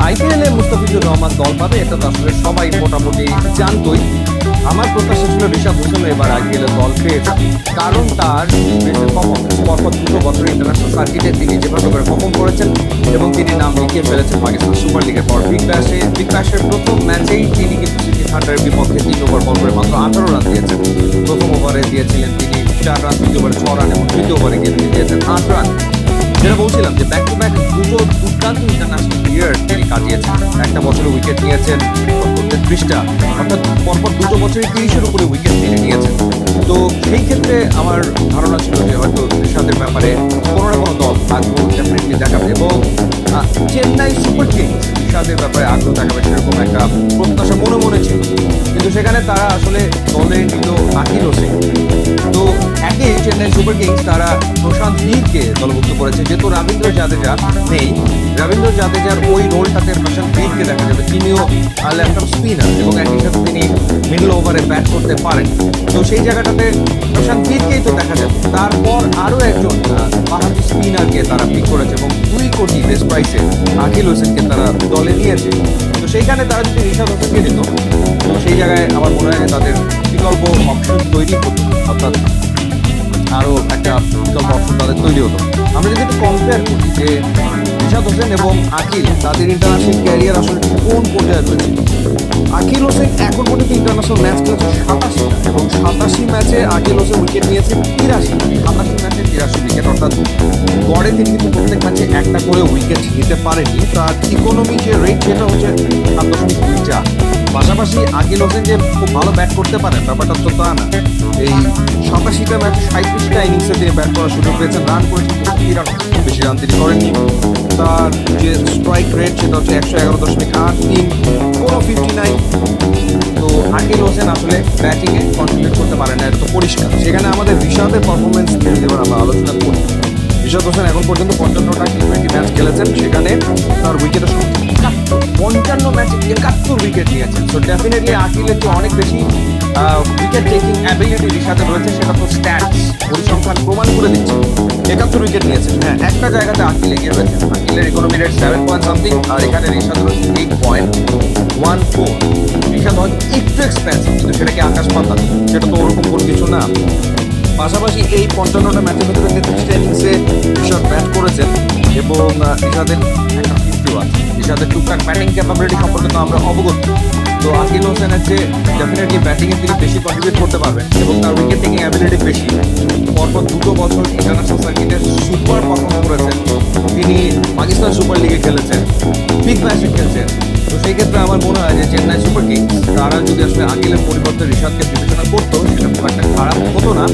আইপিএলে মুস্তাফিজুর রহমান দল পাবে এটা তো আসলে সবাই মোটামুটি জানতোই। আমার প্রত্যাশা ছিল ঋষাদ হোসেন এবার আইপিএলে দল পেয়েছে, কারণ তার পারফরমেন্স পরপর 2 বছর ইন্টারন্যাশনাল সার্কিটে তিনি যেভাবে করে পারফর্ম করেছেন এবং তিনি নাম লিখিয়ে ফেলেছেন পাকিস্তান সুপার লিগের পর। বিগ ব্যাশের প্রথম ম্যাচেই তিনি কিন্তু সিটি থান্ডারের বিপক্ষে 3 ওভার বল করে মাত্র 18 রান দিয়েছেন। প্রথম ওভারে দিয়েছিলেন তিনি 4 রান, দ্বিতীয় ওভারে 6 রান এবং তৃতীয় ওভারে গিয়ে তিনি দিয়েছেন 8 রান। যেটা বলছিলাম যে ব্যাক টু ব্যাক দুটো দুর্দান্ত ইন্টারন্যাশনাল প্লেয়ার তিনি কাটিয়েছেন। একটা বছরে উইকেট নিয়েছেন 33টা, অর্থাৎ পরপর 2 বছরে 30-এর উপরে উইকেট তিনি নিয়েছেন। তো সেই ক্ষেত্রে আমার ধারণা ছিল যে হয়তো ঋষাদের ব্যাপারে কোনো না কোনো দল আগ্রহ ডেফিনেটলি দেখাবে এবং চেন্নাই সুপার কিংস ঋষাদের ব্যাপারে আগ্রহ দেখাবে সেরকম একটা প্রত্যাশা মনে মনে ছিল। কিন্তু সেখানে তারা আসলে দলে নিল আকিল হোসেন। তো একে চেন্নাই সুপার কিংস তারা প্রশান্ত ভীরকে দলভুক্ত করেছে, যেহেতু রবীন্দ্র জাদেজা নেই। রবীন্দ্র জাদেজার ওই রোলটাতে প্রশান্ত ভীরকে দেখা যাবে। তিনিও লেফট আর্ম স্পিনার এবং একই সাথে তিনি মিডল ওভারে ব্যাট করতে পারেন। তো সেই জায়গাটাতে প্রশান্ত ভীরকেই তো দেখা যাবে। তারপর আরও একজন বাহাতি স্পিনারকে তারা পিক করেছে এবং 2 কোটি বেস্ট প্রাইসে আকিল হোসেনকে তারা দলে নিয়েছে। তো সেইখানে তারা যদি ঋষাদ হোসেনকে নিত, তো সেই জায়গায় আমার মনে হয় তাদের বিকল্প অপশন তৈরি হতো, অর্থাৎ আরও একটা বিকল্প অপশন তাদের তৈরি হতো। আমরা যদি একটু কম্পেয়ার করি যে ঋষাদ হোসেন এবং আকিল তাদের ইন্টারন্যাশনাল ক্যারিয়ার আসলে কোন পর্যায়ে রয়েছে। আকিল হোসেন এখন পর্যন্ত ইন্টারন্যাশনাল ম্যাচ খেলেছে 87টা এবং 87 ম্যাচে আকিল হোসেন উইকেট নিয়েছে 83। 87 ম্যাচে 83 উইকেট, অর্থাৎ গড়ে তিনি কিন্তু প্রত্যেক ম্যাচে একটা করে উইকেট নিতে পারেনি। তার ইকোনমি যে রেট সেটা হচ্ছে 7.2। পাশাপাশি আকিল হোসেন যে খুব ভালো ব্যাট করতে পারেন ব্যাপারটা তো তা না। এই 87টা ম্যাচে 37টা ইনিংসে তিনি ব্যাট করার সুযোগ পেয়েছেন, রান করেছেন 93, বেশি রান তিনি করেননি। তার যে স্ট্রাইক রেট সেটা হচ্ছে 111.83, কোনো 59। তো আকিল হোসেন আসলে ব্যাটিংয়ে কন্ট্রিবিউট করতে পারে না, এটা তো পরিষ্কার। সেখানে আমাদের ঋষাদের পারফরমেন্স নিয়ে এবার আমরা আলোচনা করি। ঋষাদ হোসেন এখন পর্যন্ত 55টা টি20 ম্যাচ খেলেছেন, সেখানে তার উইকেটের সংখ্যা 55 ম্যাচে 71 উইকেট নিয়েছেন। তো ডেফিনেটলি আকিলের যে অনেক বেশি উইকেট টেকিং অ্যাবিলিটি ঋষাদের রয়েছে সেটা তো স্ট্যাটস পরিসংখ্যান প্রমাণ করে দিচ্ছে। 71 উইকেট নিয়েছেন। হ্যাঁ, একটা জায়গাতে আকিল এগিয়ে রয়েছে। আকিলের ইকোনমি রেট 7 পয়েন্ট সামথিং, আর এখানে ঋষাদ রয়েছে 8.14। ঋষাদ হয়তো একটু এক্সপেন্সিভ, কিন্তু সেটা কি আকাশ পাতাল? সেটা তো ওরকম কোনো কিছু না। পাশাপাশি এই 55টা ম্যাচের ভিতরে 33টা ইনিংসে ঋষাদ ব্যাট করেছেন এবং ঋষাদের একটা 50 আছে। ঋষাদের টুকটাক ব্যাটিং ক্যাপাবিলিটি সম্পর্কে তো আমরা অবগত। তো আকিল হোসেনের চেয়ে ডেফিনেটলি ব্যাটিংয়ে তিনি বেশি কন্ট্রিবিউট করতে পারবেন এবং তার উইকেট টেকিং অ্যাবিলিটি বেশি। পরপর 2 বছর ইন্টারন্যাশনাল সার্কিটে সুপার পারফর্ম করেছেন। তিনি পাকিস্তান সুপার লিগে খেলেছেন, বিগ ব্যাশে খেলছেন। তো সেই ক্ষেত্রে আমার মনে হয় যে চেন্নাই সুপার কিংস তারা যদি আসলে আকিলের পরিবর্তে ঋষাদকে বিবেচনা করতো সেটা খুব একটা খারাপ হতো না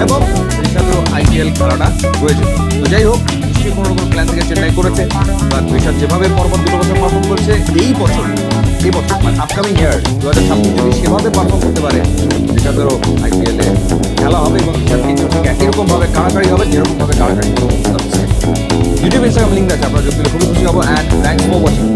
এবং ঋষাদেরও আইপিএল খেলাটা হয়ে যেত। তো যাই হোক, নিশ্চয়ই কোনো রকম প্ল্যান থেকে চেন্নাই করেছে, বাট ঋষাদ যেভাবে পরপর 2 বছর পারফর্ম করছে এই বছর মানে আপকামিং ইয়ার 2026 যদি সেভাবে পারফর্ম করতে পারে, ঋষাদেরও আইপিএলে খেলা হবে এবং ঋষাদ কিন্তু ঠিক একই রকমভাবে কাড়াকাড়ি হবে যেরকমভাবে কাড়াকাড়ি হবে। ইউটিউব ইনস্টাগ্রাম লিঙ্ক আছে, আপনারা যোগ দিলে খুবই খুশি হবো। And thanks for watching.